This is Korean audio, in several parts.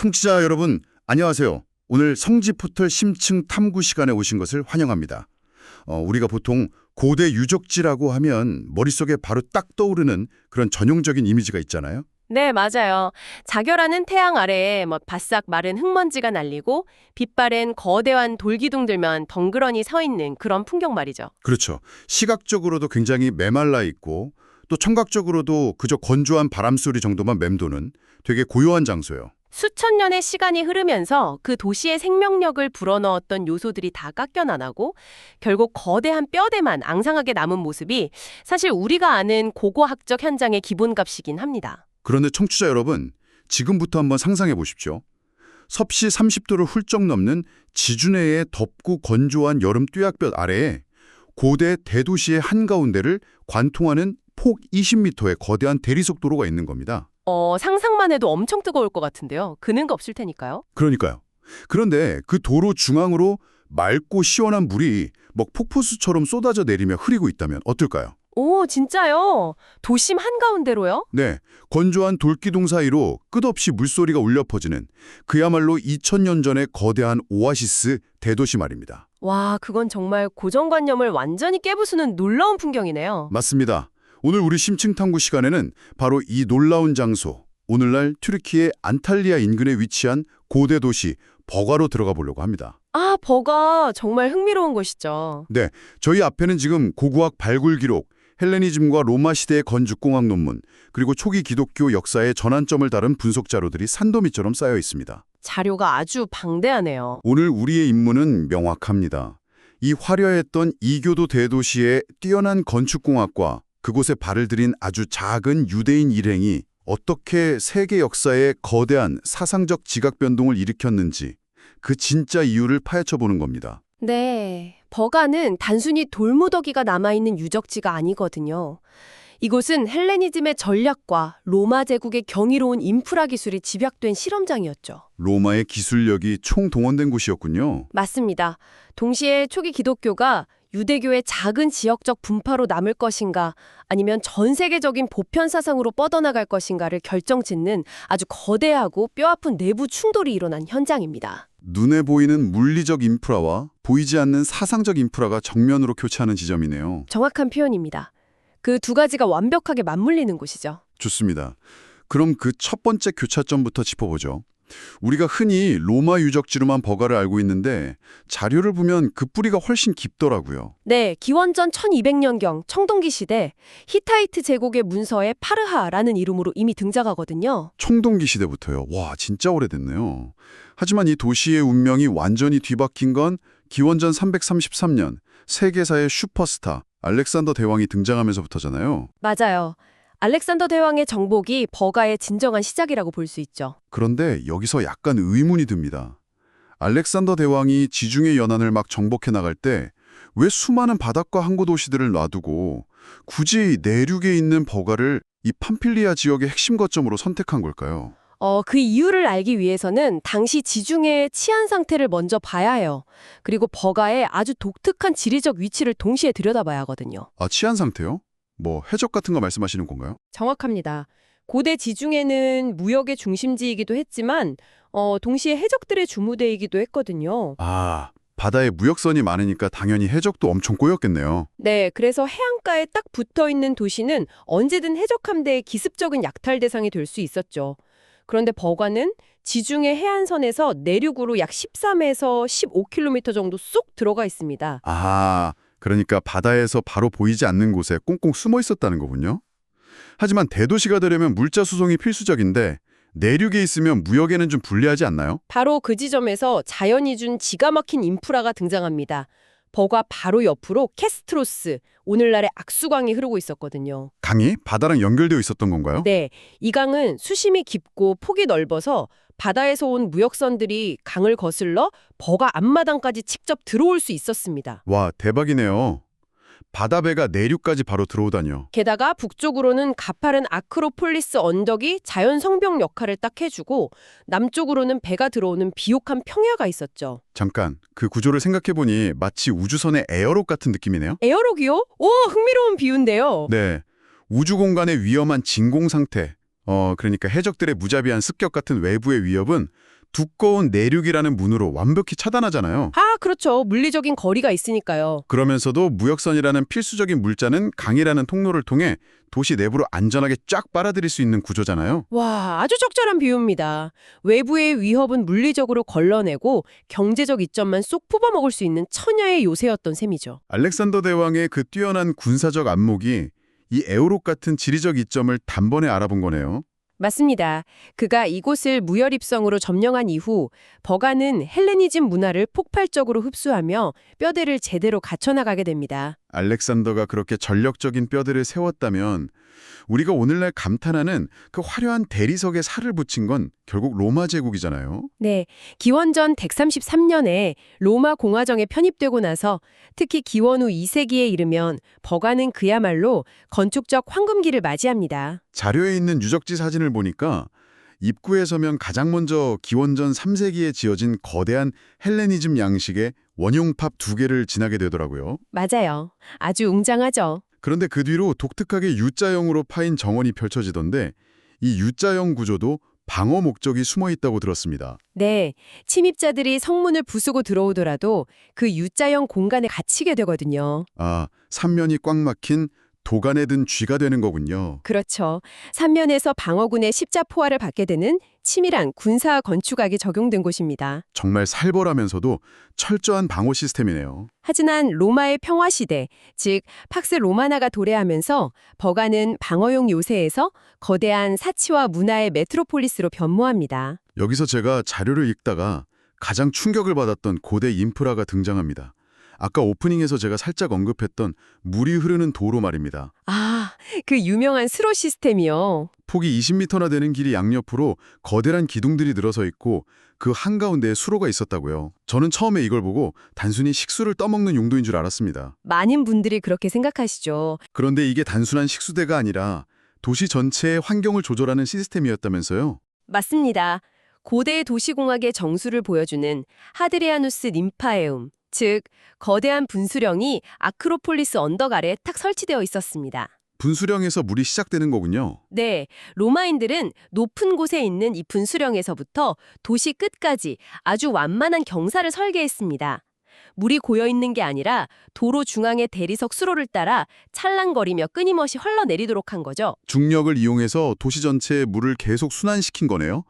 청취자 여러분, 안녕하세요. 오늘 성지포털 심층 탐구 시간에 오신 것을 환영합니다. 우리가 보통 고대 유적지라고 하면 머릿속에 바로 딱 떠오르는 그런 전형적인 이미지가 있잖아요. 네, 맞아요. 자결하는 태양 아래에 바싹 마른 흙먼지가 날리고 빛바랜 거대한 돌기둥들만 덩그러니 서 있는 그런 풍경 말이죠. 그렇죠. 시각적으로도 굉장히 메말라 있고 또 청각적으로도 그저 건조한 바람소리 정도만 맴도는 되게 고요한 장소예요. 수천 년의 시간이 흐르면서 그 도시의 생명력을 불어넣었던 요소들이 다 깎여나가고 결국 거대한 뼈대만 앙상하게 남은 모습이 사실 우리가 아는 고고학적 현장의 기본값이긴 합니다. 그런데 청취자 여러분, 지금부터 한번 상상해 보십시오. 섭씨 30도를 훌쩍 넘는 지중해의 덥고 건조한 여름 뙤약볕 아래에 고대 대도시의 한가운데를 관통하는 폭 20m의 거대한 대리석도로가 있는 겁니다. 상상만 해도 엄청 뜨거울 것 같은데요. 그는 없을 테니까요. 그러니까요. 그런데 그 도로 중앙으로 맑고 시원한 물이 폭포수처럼 쏟아져 내리며 흐리고 있다면 어떨까요? 오, 진짜요? 도심 한가운데로요? 네, 건조한 돌기둥 사이로 끝없이 물소리가 울려 퍼지는 그야말로 2000년 전의 거대한 오아시스 대도시 말입니다. 와, 그건 정말 고정관념을 완전히 깨부수는 놀라운 풍경이네요. 맞습니다. 오늘 우리 심층탐구 시간에는 바로 이 놀라운 장소, 오늘날 튀르키예 안탈리아 인근에 위치한 고대 도시 버가로 들어가 보려고 합니다. 아, 버가 정말 흥미로운 곳이죠. 네, 저희 앞에는 지금 고고학 발굴 기록, 헬레니즘과 로마 시대의 건축공학 논문, 그리고 초기 기독교 역사의 전환점을 다룬 분석 자료들이 산더미처럼 쌓여 있습니다. 자료가 아주 방대하네요. 오늘 우리의 임무는 명확합니다. 이 화려했던 이교도 대도시의 뛰어난 건축공학과 그곳에 발을 들인 아주 작은 유대인 일행이 어떻게 세계 역사에 거대한 사상적 지각 변동을 일으켰는지 그 진짜 이유를 파헤쳐보는 겁니다. 네, 버가는 단순히 돌무더기가 남아있는 유적지가 아니거든요. 이곳은 헬레니즘의 전략과 로마 제국의 경이로운 인프라 기술이 집약된 실험장이었죠. 로마의 기술력이 총동원된 곳이었군요. 맞습니다. 동시에 초기 기독교가 유대교의 작은 지역적 분파로 남을 것인가 아니면 전 세계적인 보편 사상으로 뻗어나갈 것인가를 결정짓는 아주 거대하고 뼈아픈 내부 충돌이 일어난 현장입니다. 눈에 보이는 물리적 인프라와 보이지 않는 사상적 인프라가 정면으로 교차하는 지점이네요. 정확한 표현입니다. 그 두 가지가 완벽하게 맞물리는 곳이죠. 좋습니다. 그럼 그 첫 번째 교차점부터 짚어보죠. 우리가 흔히 로마 유적지로만 버가를 알고 있는데 자료를 보면 그 뿌리가 훨씬 깊더라고요. 네, 기원전 1200년경 청동기 시대 히타이트 제국의 문서에 파르하라는 이름으로 이미 등장하거든요. 청동기 시대부터요. 와, 진짜 오래됐네요. 하지만 이 도시의 운명이 완전히 뒤바뀐 건 기원전 333년 세계사의 슈퍼스타 알렉산더 대왕이 등장하면서부터잖아요. 맞아요. 알렉산더 대왕의 정복이 버가의 진정한 시작이라고 볼 수 있죠. 그런데 여기서 약간 의문이 듭니다. 알렉산더 대왕이 지중해 연안을 막 정복해 나갈 때 왜 수많은 바닷가 항구 도시들을 놔두고 굳이 내륙에 있는 버가를 이 팜필리아 지역의 핵심 거점으로 선택한 걸까요? 그 이유를 알기 위해서는 당시 지중해의 치안 상태를 먼저 봐야 해요. 그리고 버가의 아주 독특한 지리적 위치를 동시에 들여다봐야 하거든요. 아, 치안 상태요? 해적 같은 거 말씀하시는 건가요? 정확합니다. 고대 지중해는 무역의 중심지이기도 했지만 동시에 해적들의 주무대이기도 했거든요. 아, 바다에 무역선이 많으니까 당연히 해적도 엄청 꼬였겠네요. 네, 그래서 해안가에 딱 붙어있는 도시는 언제든 해적 함대의 기습적인 약탈 대상이 될 수 있었죠. 그런데 버가는 지중해 해안선에서 내륙으로 약 13에서 15km 정도 쏙 들어가 있습니다. 아, 그러니까 바다에서 바로 보이지 않는 곳에 꽁꽁 숨어 있었다는 거군요. 하지만 대도시가 되려면 물자 수송이 필수적인데 내륙에 있으면 무역에는 좀 불리하지 않나요? 바로 그 지점에서 자연이 준 기가 막힌 인프라가 등장합니다. 버가 바로 옆으로 캐스트로스, 오늘날의 악수강이 흐르고 있었거든요. 강이 바다랑 연결되어 있었던 건가요? 네, 이 강은 수심이 깊고 폭이 넓어서 바다에서 온 무역선들이 강을 거슬러 버가 앞마당까지 직접 들어올 수 있었습니다. 와, 대박이네요. 바다배가 내륙까지 바로 들어오다니요. 게다가 북쪽으로는 가파른 아크로폴리스 언덕이 자연 성벽 역할을 딱 해주고 남쪽으로는 배가 들어오는 비옥한 평야가 있었죠. 잠깐, 그 구조를 생각해보니 마치 우주선의 에어록 같은 느낌이네요. 에어록이요? 오, 흥미로운 비유인데요. 네, 우주 공간의 위험한 진공 상태, 그러니까 해적들의 무자비한 습격 같은 외부의 위협은 두꺼운 내륙이라는 문으로 완벽히 차단하잖아요. 아, 그렇죠. 물리적인 거리가 있으니까요. 그러면서도 무역선이라는 필수적인 물자는 강이라는 통로를 통해 도시 내부로 안전하게 쫙 빨아들일 수 있는 구조잖아요. 와, 아주 적절한 비유입니다. 외부의 위협은 물리적으로 걸러내고 경제적 이점만 쏙 뽑아먹을 수 있는 처녀의 요새였던 셈이죠. 알렉산더 대왕의 그 뛰어난 군사적 안목이 이 에우롭 같은 지리적 이점을 단번에 알아본 거네요. 맞습니다. 그가 이곳을 무혈입성으로 점령한 이후 버가는 헬레니즘 문화를 폭발적으로 흡수하며 뼈대를 제대로 갖춰나가게 됩니다. 알렉산더가 그렇게 전력적인 뼈대를 세웠다면 우리가 오늘날 감탄하는 그 화려한 대리석에 살을 붙인 건 결국 로마 제국이잖아요. 네, 기원전 133년에 로마 공화정에 편입되고 나서 특히 기원 후 2세기에 이르면 버가는 그야말로 건축적 황금기를 맞이합니다. 자료에 있는 유적지 사진을 보니까 입구에 서면 가장 먼저 기원전 3세기에 지어진 거대한 헬레니즘 양식의 원용팝 2개를 지나게 되더라고요. 맞아요. 아주 웅장하죠. 그런데 그 뒤로 독특하게 U자형으로 파인 정원이 펼쳐지던데 이 U자형 구조도 방어 목적이 숨어 있다고 들었습니다. 네, 침입자들이 성문을 부수고 들어오더라도 그 U자형 공간에 갇히게 되거든요. 아, 삼면이 꽉 막힌 도간에 든 쥐가 되는 거군요. 그렇죠. 삼면에서 방어군의 십자포화를 받게 되는 치밀한 군사 건축학이 적용된 곳입니다. 정말 살벌하면서도 철저한 방어 시스템이네요. 하지만 로마의 평화시대, 즉 팍스 로마나가 도래하면서 버가는 방어용 요새에서 거대한 사치와 문화의 메트로폴리스로 변모합니다. 여기서 제가 자료를 읽다가 가장 충격을 받았던 고대 인프라가 등장합니다. 아까 오프닝에서 제가 살짝 언급했던 물이 흐르는 도로 말입니다. 아, 그 유명한 스로 시스템이요. 폭이 20m나 되는 길이 양옆으로 거대한 기둥들이 늘어서 있고 그 한가운데에 수로가 있었다고요. 저는 처음에 이걸 보고 단순히 식수를 떠먹는 용도인 줄 알았습니다. 많은 분들이 그렇게 생각하시죠. 그런데 이게 단순한 식수대가 아니라 도시 전체의 환경을 조절하는 시스템이었다면서요? 맞습니다. 고대 도시공학의 정수를 보여주는 하드리아누스 ним파에움, 즉 거대한 분수령이 아크로폴리스 언덕 아래에 탁 설치되어 있었습니다. 분수령에서 물이 시작되는 거군요. 네, 로마인들은 높은 곳에 있는 이 분수령에서부터 도시 끝까지 아주 완만한 경사를 설계했습니다. 물이 고여있는 게 아니라 도로 중앙의 대리석 수로를 따라 찰랑거리며 끊임없이 흘러내리도록 한 거죠. 중력을 이용해서 도시 전체에 물을 계속 순환시킨 거네요.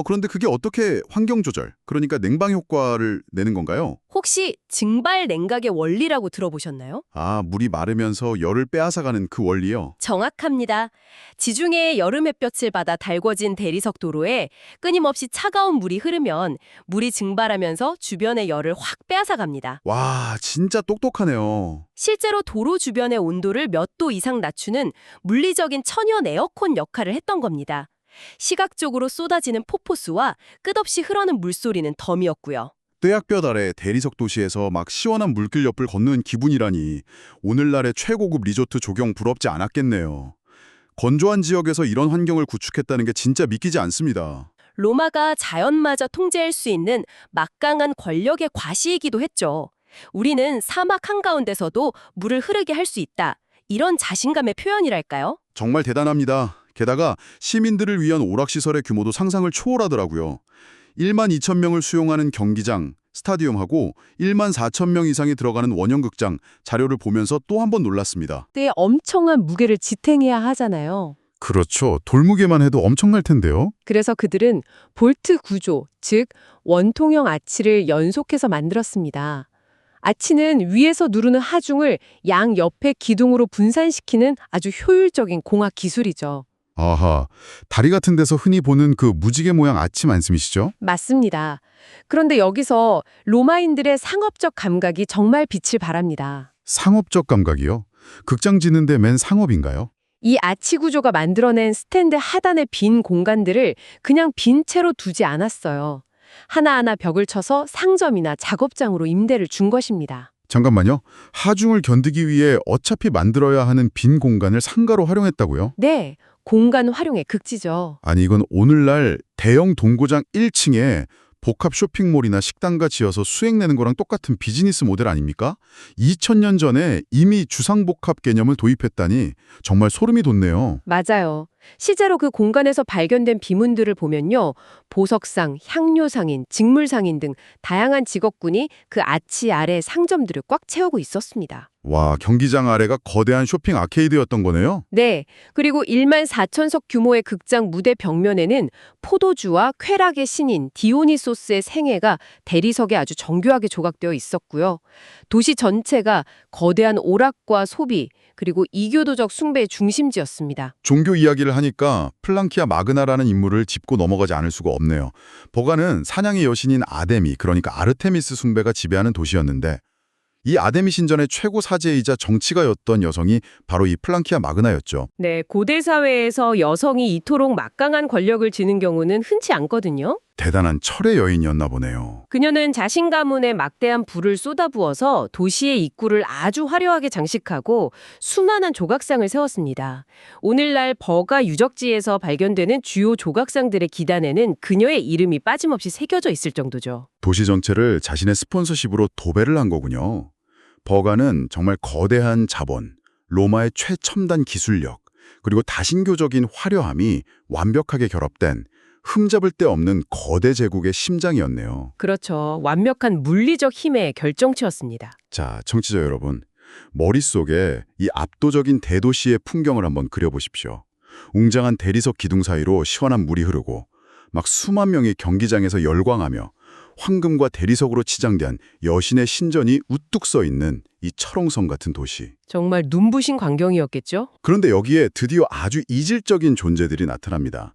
그런데 그게 어떻게 환경 조절, 그러니까 냉방 효과를 내는 건가요? 혹시 증발 냉각의 원리라고 들어보셨나요? 아, 물이 마르면서 열을 빼앗아가는 그 원리요? 정확합니다. 지중해의 여름 햇볕을 받아 달궈진 대리석 도로에 끊임없이 차가운 물이 흐르면 물이 증발하면서 주변의 열을 확 빼앗아갑니다. 와, 진짜 똑똑하네요. 실제로 도로 주변의 온도를 몇 도 이상 낮추는 물리적인 천연 에어컨 역할을 했던 겁니다. 시각적으로 쏟아지는 폭포수와 끝없이 흐르는 물소리는 덤이었고요. 떼약볕 아래 대리석 도시에서 막 시원한 물길 옆을 걷는 기분이라니 오늘날의 최고급 리조트 조경 부럽지 않았겠네요. 건조한 지역에서 이런 환경을 구축했다는 게 진짜 믿기지 않습니다. 로마가 자연마저 통제할 수 있는 막강한 권력의 과시이기도 했죠. 우리는 사막 한가운데서도 물을 흐르게 할 수 있다. 이런 자신감의 표현이랄까요? 정말 대단합니다. 게다가 시민들을 위한 오락시설의 규모도 상상을 초월하더라고요. 1만 2천 명을 수용하는 경기장, 스타디움하고 1만 4천 명 이상이 들어가는 원형극장, 자료를 보면서 또 한 번 놀랐습니다. 그때 엄청난 무게를 지탱해야 하잖아요. 그렇죠. 돌무게만 해도 엄청날 텐데요. 그래서 그들은 볼트 구조, 즉 원통형 아치를 연속해서 만들었습니다. 아치는 위에서 누르는 하중을 양 옆의 기둥으로 분산시키는 아주 효율적인 공학 기술이죠. 아하, 다리 같은 데서 흔히 보는 그 무지개 모양 아치 말씀이시죠? 맞습니다. 그런데 여기서 로마인들의 상업적 감각이 정말 빛을 발합니다. 상업적 감각이요? 극장 짓는데 맨 상업인가요? 이 아치 구조가 만들어낸 스탠드 하단의 빈 공간들을 그냥 빈 채로 두지 않았어요. 하나하나 벽을 쳐서 상점이나 작업장으로 임대를 준 것입니다. 잠깐만요. 하중을 견디기 위해 어차피 만들어야 하는 빈 공간을 상가로 활용했다고요? 네, 공간 활용의 극지죠. 아니 이건 오늘날 대형 동고장 1층에 복합 쇼핑몰이나 식당가 지어서 수익 내는 거랑 똑같은 비즈니스 모델 아닙니까? 2000년 전에 이미 주상복합 개념을 도입했다니 정말 소름이 돋네요. 맞아요. 실제로 그 공간에서 발견된 비문들을 보면요. 보석상, 향료상인, 직물상인 등 다양한 직업군이 그 아치 아래 상점들을 꽉 채우고 있었습니다. 와, 경기장 아래가 거대한 쇼핑 아케이드였던 거네요? 네. 그리고 1만 4천석 규모의 극장 무대 벽면에는 포도주와 쾌락의 신인 디오니소스의 생애가 대리석에 아주 정교하게 조각되어 있었고요. 도시 전체가 거대한 오락과 소비, 그리고 이교도적 숭배의 중심지였습니다. 종교 이야기를 하니까 플랑키아 마그나라는 인물을 짚고 넘어가지 않을 수가 없네요. 버가는 사냥의 여신인 아데미, 그러니까 아르테미스 숭배가 지배하는 도시였는데 이 아데미 신전의 최고 사제이자 정치가였던 여성이 바로 이 플랑키아 마그나였죠. 네, 고대 사회에서 여성이 이토록 막강한 권력을 지닌 경우는 흔치 않거든요. 대단한 철의 여인이었나 보네요. 그녀는 자신 가문에 막대한 부를 쏟아부어서 도시의 입구를 아주 화려하게 장식하고 수많은 조각상을 세웠습니다. 오늘날 버가 유적지에서 발견되는 주요 조각상들의 기단에는 그녀의 이름이 빠짐없이 새겨져 있을 정도죠. 도시 전체를 자신의 스폰서십으로 도배를 한 거군요. 버가는 정말 거대한 자본, 로마의 최첨단 기술력, 그리고 다신교적인 화려함이 완벽하게 결합된 흠잡을 데 없는 거대 제국의 심장이었네요. 그렇죠. 완벽한 물리적 힘의 결정체였습니다. 자, 청취자 여러분, 머릿속에 이 압도적인 대도시의 풍경을 한번 그려보십시오. 웅장한 대리석 기둥 사이로 시원한 물이 흐르고 막 수만 명이 경기장에서 열광하며 황금과 대리석으로 치장된 여신의 신전이 우뚝 서 있는 이 철옹성 같은 도시. 정말 눈부신 광경이었겠죠? 그런데 여기에 드디어 아주 이질적인 존재들이 나타납니다.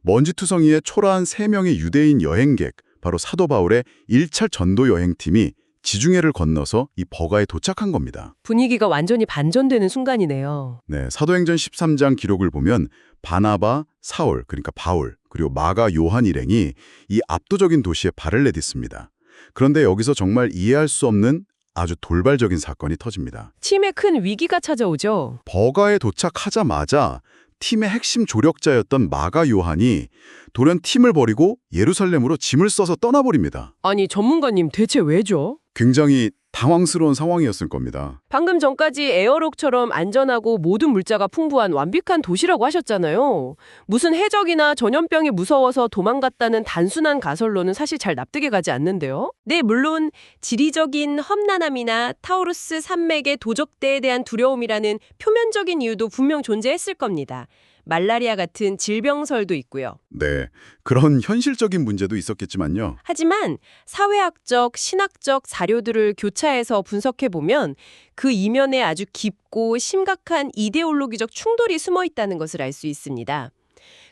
먼지투성이의 초라한 3명의 유대인 여행객, 바로 사도 바울의 1차 전도 여행팀이 지중해를 건너서 이 버가에 도착한 겁니다. 분위기가 완전히 반전되는 순간이네요. 네, 사도행전 13장 기록을 보면 바나바, 사울, 그러니까 바울, 그리고 마가 요한 일행이 이 압도적인 도시에 발을 내딛습니다. 그런데 여기서 정말 이해할 수 없는 아주 돌발적인 사건이 터집니다. 팀에 큰 위기가 찾아오죠. 버가에 도착하자마자 팀의 핵심 조력자였던 마가 요한이 돌연 팀을 버리고 예루살렘으로 짐을 써서 떠나버립니다. 아니, 전문가님 대체 왜죠? 굉장히 당황스러운 상황이었을 겁니다. 방금 전까지 에어록처럼 안전하고 모든 물자가 풍부한 완벽한 도시라고 하셨잖아요. 무슨 해적이나 전염병이 무서워서 도망갔다는 단순한 가설로는 사실 잘 납득이 가지 않는데요. 네, 물론 지리적인 험난함이나 타우루스 산맥의 도적대에 대한 두려움이라는 표면적인 이유도 분명 존재했을 겁니다. 말라리아 같은 질병설도 있고요. 네, 그런 현실적인 문제도 있었겠지만요. 하지만 사회학적, 신학적 자료들을 교차해서 분석해보면 그 이면에 아주 깊고 심각한 이데올로기적 충돌이 숨어 있다는 것을 알 수 있습니다.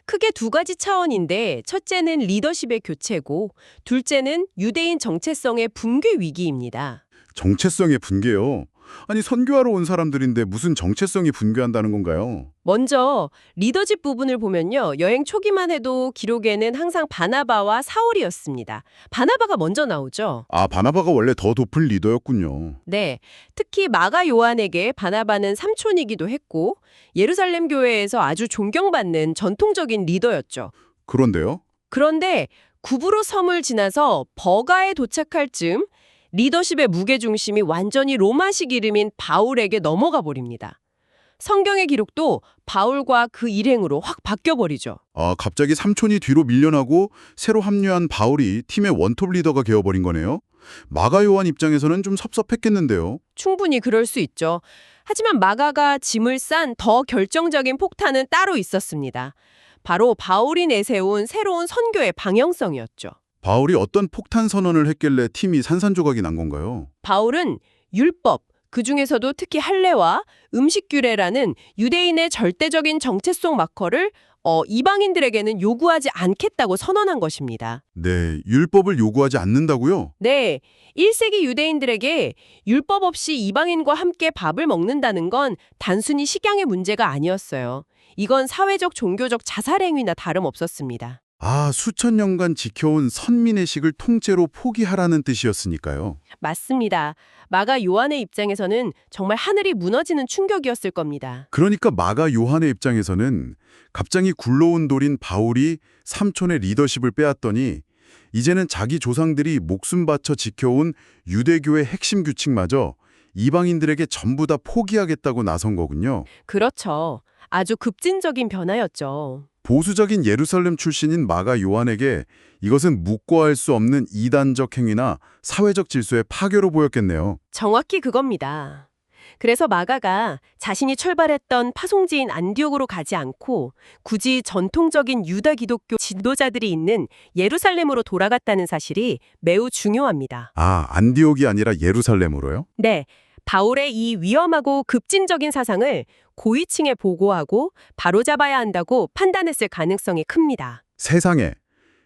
크게 2가지 차원인데 첫째는 리더십의 교체고 둘째는 유대인 정체성의 붕괴 위기입니다. 정체성의 붕괴요. 아니, 선교하러 온 사람들인데 무슨 정체성이 붕괴한다는 건가요? 먼저 리더십 부분을 보면요. 여행 초기만 해도 기록에는 항상 바나바와 사울이었습니다. 바나바가 먼저 나오죠. 아, 바나바가 원래 더 높은 리더였군요. 네, 특히 마가 요한에게 바나바는 삼촌이기도 했고 예루살렘 교회에서 아주 존경받는 전통적인 리더였죠. 그런데요? 그런데 구브로 섬을 지나서 버가에 도착할 즈음 리더십의 무게중심이 완전히 로마식 이름인 바울에게 넘어가 버립니다. 성경의 기록도 바울과 그 일행으로 확 바뀌어버리죠. 아, 갑자기 삼촌이 뒤로 밀려나고 새로 합류한 바울이 팀의 원톱 리더가 되어버린 거네요? 마가 요한 입장에서는 좀 섭섭했겠는데요. 충분히 그럴 수 있죠. 하지만 마가가 짐을 싼 더 결정적인 폭탄은 따로 있었습니다. 바로 바울이 내세운 새로운 선교의 방향성이었죠. 바울이 어떤 폭탄 선언을 했길래 팀이 산산조각이 난 건가요? 바울은 율법, 그중에서도 특히 할례와 음식규례라는 유대인의 절대적인 정체성 마커를 이방인들에게는 요구하지 않겠다고 선언한 것입니다. 네, 율법을 요구하지 않는다고요? 네, 1세기 유대인들에게 율법 없이 이방인과 함께 밥을 먹는다는 건 단순히 식양의 문제가 아니었어요. 이건 사회적 종교적 자살행위나 다름없었습니다. 아, 수천 년간 지켜온 선민의 식을 통째로 포기하라는 뜻이었으니까요. 맞습니다. 마가 요한의 입장에서는 정말 하늘이 무너지는 충격이었을 겁니다. 그러니까 마가 요한의 입장에서는 갑자기 굴러온 돌인 바울이 삼촌의 리더십을 빼앗더니 이제는 자기 조상들이 목숨 바쳐 지켜온 유대교의 핵심 규칙마저 이방인들에게 전부 다 포기하겠다고 나선 거군요. 그렇죠. 아주 급진적인 변화였죠. 보수적인 예루살렘 출신인 마가 요한에게 이것은 묵고할 수 없는 이단적 행위나 사회적 질서의 파괴로 보였겠네요. 정확히 그겁니다. 그래서 마가가 자신이 출발했던 파송지인 안디옥으로 가지 않고 굳이 전통적인 유다 기독교 지도자들이 있는 예루살렘으로 돌아갔다는 사실이 매우 중요합니다. 아, 안디옥이 아니라 예루살렘으로요? 네, 바울의 이 위험하고 급진적인 사상을 고위층에 보고하고 바로잡아야 한다고 판단했을 가능성이 큽니다. 세상에,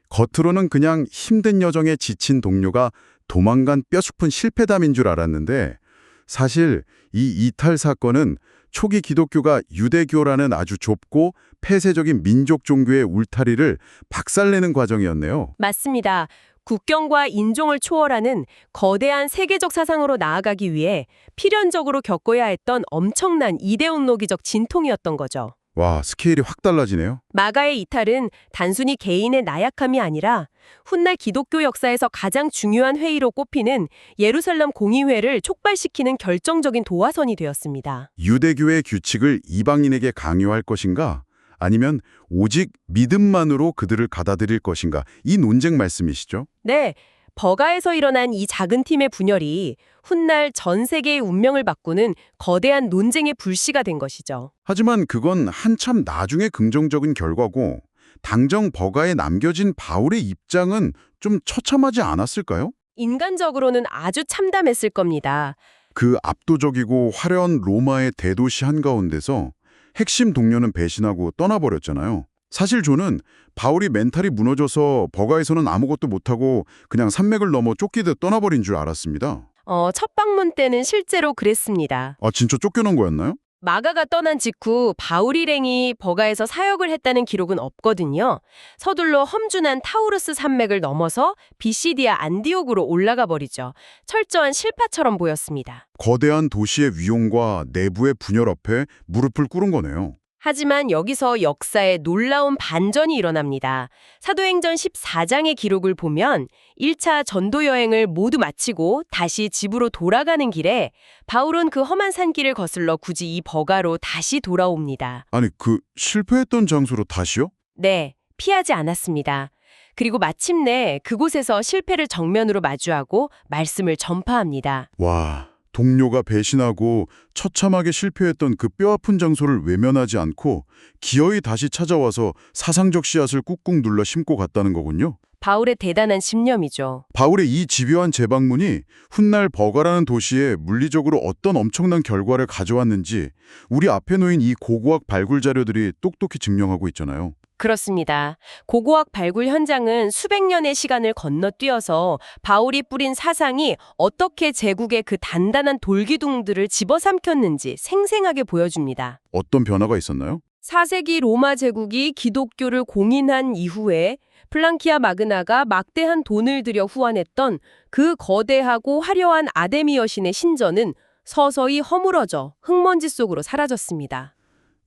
겉으로는 그냥 힘든 여정에 지친 동료가 도망간 뼈깊은 실패담인 줄 알았는데 사실 이 이탈 사건은 초기 기독교가 유대교라는 아주 좁고 폐쇄적인 민족 종교의 울타리를 박살내는 과정이었네요. 맞습니다. 국경과 인종을 초월하는 거대한 세계적 사상으로 나아가기 위해 필연적으로 겪어야 했던 엄청난 이데올로기적 진통이었던 거죠. 와, 스케일이 확 달라지네요. 마가의 이탈은 단순히 개인의 나약함이 아니라 훗날 기독교 역사에서 가장 중요한 회의로 꼽히는 예루살렘 공의회를 촉발시키는 결정적인 도화선이 되었습니다. 유대교의 규칙을 이방인에게 강요할 것인가? 아니면 오직 믿음만으로 그들을 받아들일 것인가? 이 논쟁 말씀이시죠? 네, 버가에서 일어난 이 작은 팀의 분열이 훗날 전 세계의 운명을 바꾸는 거대한 논쟁의 불씨가 된 것이죠. 하지만 그건 한참 나중에 긍정적인 결과고 당정 버가에 남겨진 바울의 입장은 좀 처참하지 않았을까요? 인간적으로는 아주 참담했을 겁니다. 그 압도적이고 화려한 로마의 대도시 한가운데서 핵심 동료는 배신하고 떠나버렸잖아요. 사실 저는 바울이 멘탈이 무너져서 버가에서는 아무것도 못하고 그냥 산맥을 넘어 쫓기듯 떠나버린 줄 알았습니다. 첫 방문 때는 실제로 그랬습니다. 아, 진짜 쫓겨난 거였나요? 마가가 떠난 직후 바울 일행이 버가에서 사역을 했다는 기록은 없거든요. 서둘러 험준한 타우루스 산맥을 넘어서 비시디아 안디옥으로 올라가 버리죠. 철저한 실파처럼 보였습니다. 거대한 도시의 위용과 내부의 분열 앞에 무릎을 꿇은 거네요. 하지만 여기서 역사에 놀라운 반전이 일어납니다. 사도행전 14장의 기록을 보면 1차 전도 여행을 모두 마치고 다시 집으로 돌아가는 길에 바울은 그 험한 산길을 거슬러 굳이 이 버가로 다시 돌아옵니다. 아니, 실패했던 장소로 다시요? 네, 피하지 않았습니다. 그리고 마침내 그곳에서 실패를 정면으로 마주하고 말씀을 전파합니다. 와, 동료가 배신하고 처참하게 실패했던 그 뼈아픈 장소를 외면하지 않고 기어이 다시 찾아와서 사상적 씨앗을 꾹꾹 눌러 심고 갔다는 거군요. 바울의 대단한 신념이죠. 바울의 이 집요한 재방문이 훗날 버가라는 도시에 물리적으로 어떤 엄청난 결과를 가져왔는지 우리 앞에 놓인 이 고고학 발굴 자료들이 똑똑히 증명하고 있잖아요. 그렇습니다. 고고학 발굴 현장은 수백 년의 시간을 건너뛰어서 바울이 뿌린 사상이 어떻게 제국의 그 단단한 돌기둥들을 집어삼켰는지 생생하게 보여줍니다. 어떤 변화가 있었나요? 4세기 로마 제국이 기독교를 공인한 이후에 플랑키아 마그나가 막대한 돈을 들여 후원했던 그 거대하고 화려한 아데미 여신의 신전은 서서히 허물어져 흙먼지 속으로 사라졌습니다.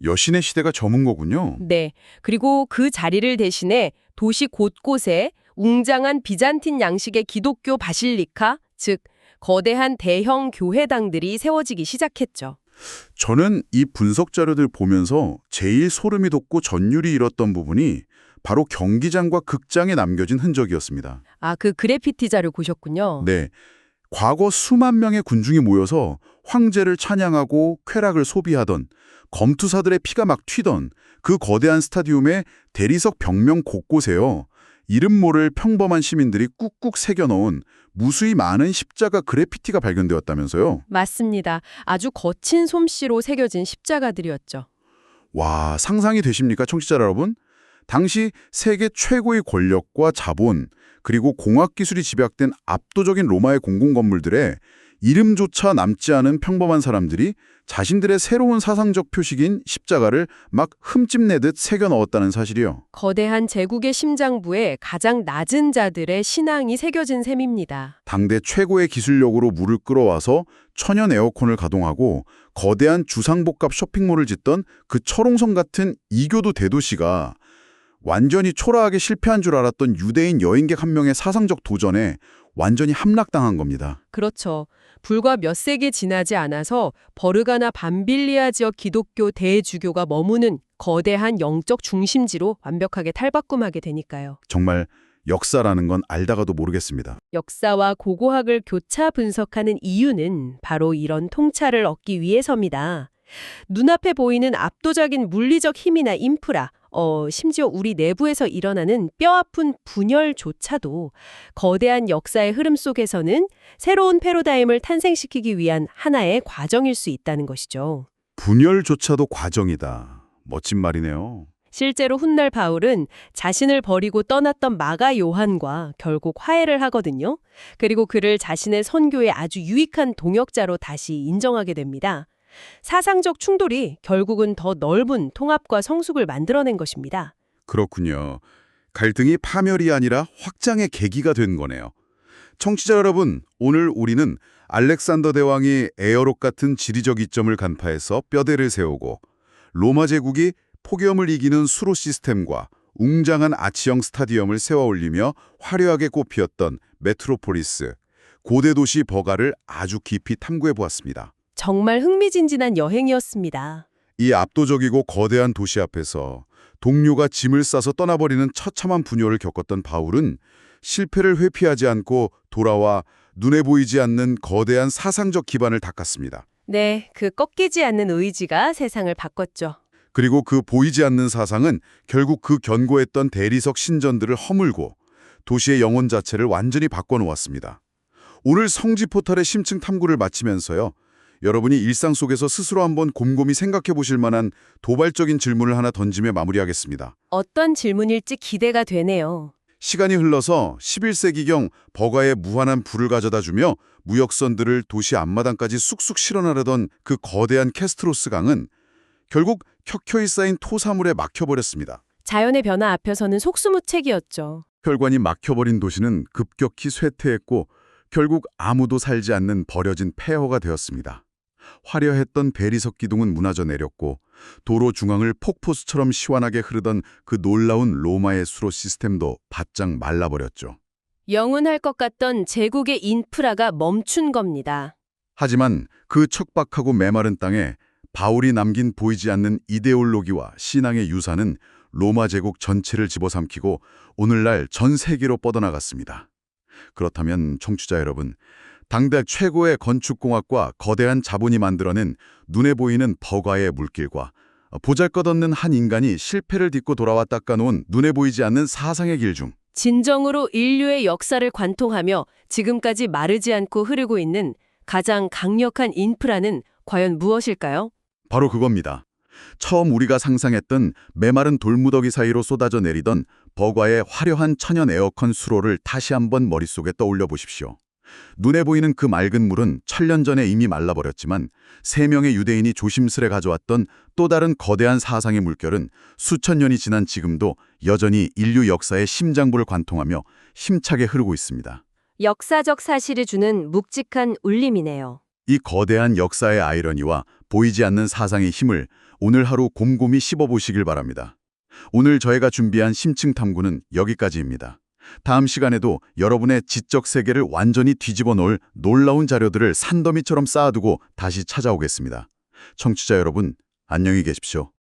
여신의 시대가 저문 거군요. 네, 그리고 그 자리를 대신해 도시 곳곳에 웅장한 비잔틴 양식의 기독교 바실리카, 즉 거대한 대형 교회당들이 세워지기 시작했죠. 저는 이 분석 자료들 보면서 제일 소름이 돋고 전율이 일었던 부분이 바로 경기장과 극장에 남겨진 흔적이었습니다. 아, 그 그래피티 자료 보셨군요. 네, 과거 수만 명의 군중이 모여서 황제를 찬양하고 쾌락을 소비하던 검투사들의 피가 막 튀던 그 거대한 스타디움의 대리석 벽면 곳곳에요. 이름 모를 평범한 시민들이 꾹꾹 새겨넣은 무수히 많은 십자가 그래피티가 발견되었다면서요. 맞습니다. 아주 거친 솜씨로 새겨진 십자가들이었죠. 와, 상상이 되십니까, 청취자 여러분? 당시 세계 최고의 권력과 자본, 그리고 공학기술이 집약된 압도적인 로마의 공공건물들에 이름조차 남지 않은 평범한 사람들이 자신들의 새로운 사상적 표식인 십자가를 막 흠집내듯 새겨 넣었다는 사실이요. 거대한 제국의 심장부에 가장 낮은 자들의 신앙이 새겨진 셈입니다. 당대 최고의 기술력으로 물을 끌어와서 천연 에어컨을 가동하고 거대한 주상복합 쇼핑몰을 짓던 그 철옹성 같은 이교도 대도시가 완전히 초라하게 실패한 줄 알았던 유대인 여행객 한 명의 사상적 도전에 완전히 함락당한 겁니다. 그렇죠. 불과 몇 세기 지나지 않아서 버르가나 밤빌리아 지역 기독교 대주교가 머무는 거대한 영적 중심지로 완벽하게 탈바꿈하게 되니까요. 정말 역사라는 건 알다가도 모르겠습니다. 역사와 고고학을 교차 분석하는 이유는 바로 이런 통찰을 얻기 위해서입니다. 눈앞에 보이는 압도적인 물리적 힘이나 인프라, 심지어 우리 내부에서 일어나는 뼈아픈 분열조차도 거대한 역사의 흐름 속에서는 새로운 패러다임을 탄생시키기 위한 하나의 과정일 수 있다는 것이죠. 분열조차도 과정이다. 멋진 말이네요. 실제로 훗날 바울은 자신을 버리고 떠났던 마가 요한과 결국 화해를 하거든요. 그리고 그를 자신의 선교의 아주 유익한 동역자로 다시 인정하게 됩니다. 사상적 충돌이 결국은 더 넓은 통합과 성숙을 만들어낸 것입니다. 그렇군요. 갈등이 파멸이 아니라 확장의 계기가 된 거네요. 청취자 여러분, 오늘 우리는 알렉산더 대왕이 에어록 같은 지리적 이점을 간파해서 뼈대를 세우고 로마 제국이 폭염을 이기는 수로 시스템과 웅장한 아치형 스타디움을 세워 올리며 화려하게 꽃피웠던 메트로폴리스, 고대 도시 버가를 아주 깊이 탐구해 보았습니다. 정말 흥미진진한 여행이었습니다. 이 압도적이고 거대한 도시 앞에서 동료가 짐을 싸서 떠나버리는 처참한 분열을 겪었던 바울은 실패를 회피하지 않고 돌아와 눈에 보이지 않는 거대한 사상적 기반을 닦았습니다. 네, 그 꺾이지 않는 의지가 세상을 바꿨죠. 그리고 그 보이지 않는 사상은 결국 그 견고했던 대리석 신전들을 허물고 도시의 영혼 자체를 완전히 바꿔놓았습니다. 오늘 성지 포탈의 심층 탐구를 마치면서요. 여러분이 일상 속에서 스스로 한번 곰곰이 생각해 보실 만한 도발적인 질문을 하나 던지며 마무리하겠습니다. 어떤 질문일지 기대가 되네요. 시간이 흘러서 11세기경 버가의 무한한 불을 가져다주며 무역선들을 도시 앞마당까지 쑥쑥 실어나르던 그 거대한 캐스트로스 강은 결국 켜켜이 쌓인 토사물에 막혀버렸습니다. 자연의 변화 앞에서는 속수무책이었죠. 혈관이 막혀버린 도시는 급격히 쇠퇴했고 결국 아무도 살지 않는 버려진 폐허가 되었습니다. 화려했던 대리석 기둥은 무너져 내렸고 도로 중앙을 폭포수처럼 시원하게 흐르던 그 놀라운 로마의 수로 시스템도 바짝 말라버렸죠. 영원할 것 같던 제국의 인프라가 멈춘 겁니다. 하지만 그 척박하고 메마른 땅에 바울이 남긴 보이지 않는 이데올로기와 신앙의 유산은 로마 제국 전체를 집어삼키고 오늘날 전 세계로 뻗어나갔습니다. 그렇다면 청취자 여러분, 당대 최고의 건축공학과 거대한 자본이 만들어낸 눈에 보이는 버가의 물길과 보잘것없는 한 인간이 실패를 딛고 돌아와 닦아놓은 눈에 보이지 않는 사상의 길 중 진정으로 인류의 역사를 관통하며 지금까지 마르지 않고 흐르고 있는 가장 강력한 인프라는 과연 무엇일까요? 바로 그겁니다. 처음 우리가 상상했던 메마른 돌무더기 사이로 쏟아져 내리던 버가의 화려한 천연 에어컨 수로를 다시 한번 머릿속에 떠올려 보십시오. 눈에 보이는 그 맑은 물은 천년 전에 이미 말라버렸지만 3명의 유대인이 조심스레 가져왔던 또 다른 거대한 사상의 물결은 수천 년이 지난 지금도 여전히 인류 역사의 심장부를 관통하며 힘차게 흐르고 있습니다. 역사적 사실이 주는 묵직한 울림이네요. 이 거대한 역사의 아이러니와 보이지 않는 사상의 힘을 오늘 하루 곰곰이 씹어보시길 바랍니다. 오늘 저희가 준비한 심층 탐구는 여기까지입니다. 다음 시간에도 여러분의 지적 세계를 완전히 뒤집어 놓을 놀라운 자료들을 산더미처럼 쌓아두고 다시 찾아오겠습니다. 청취자 여러분, 안녕히 계십시오.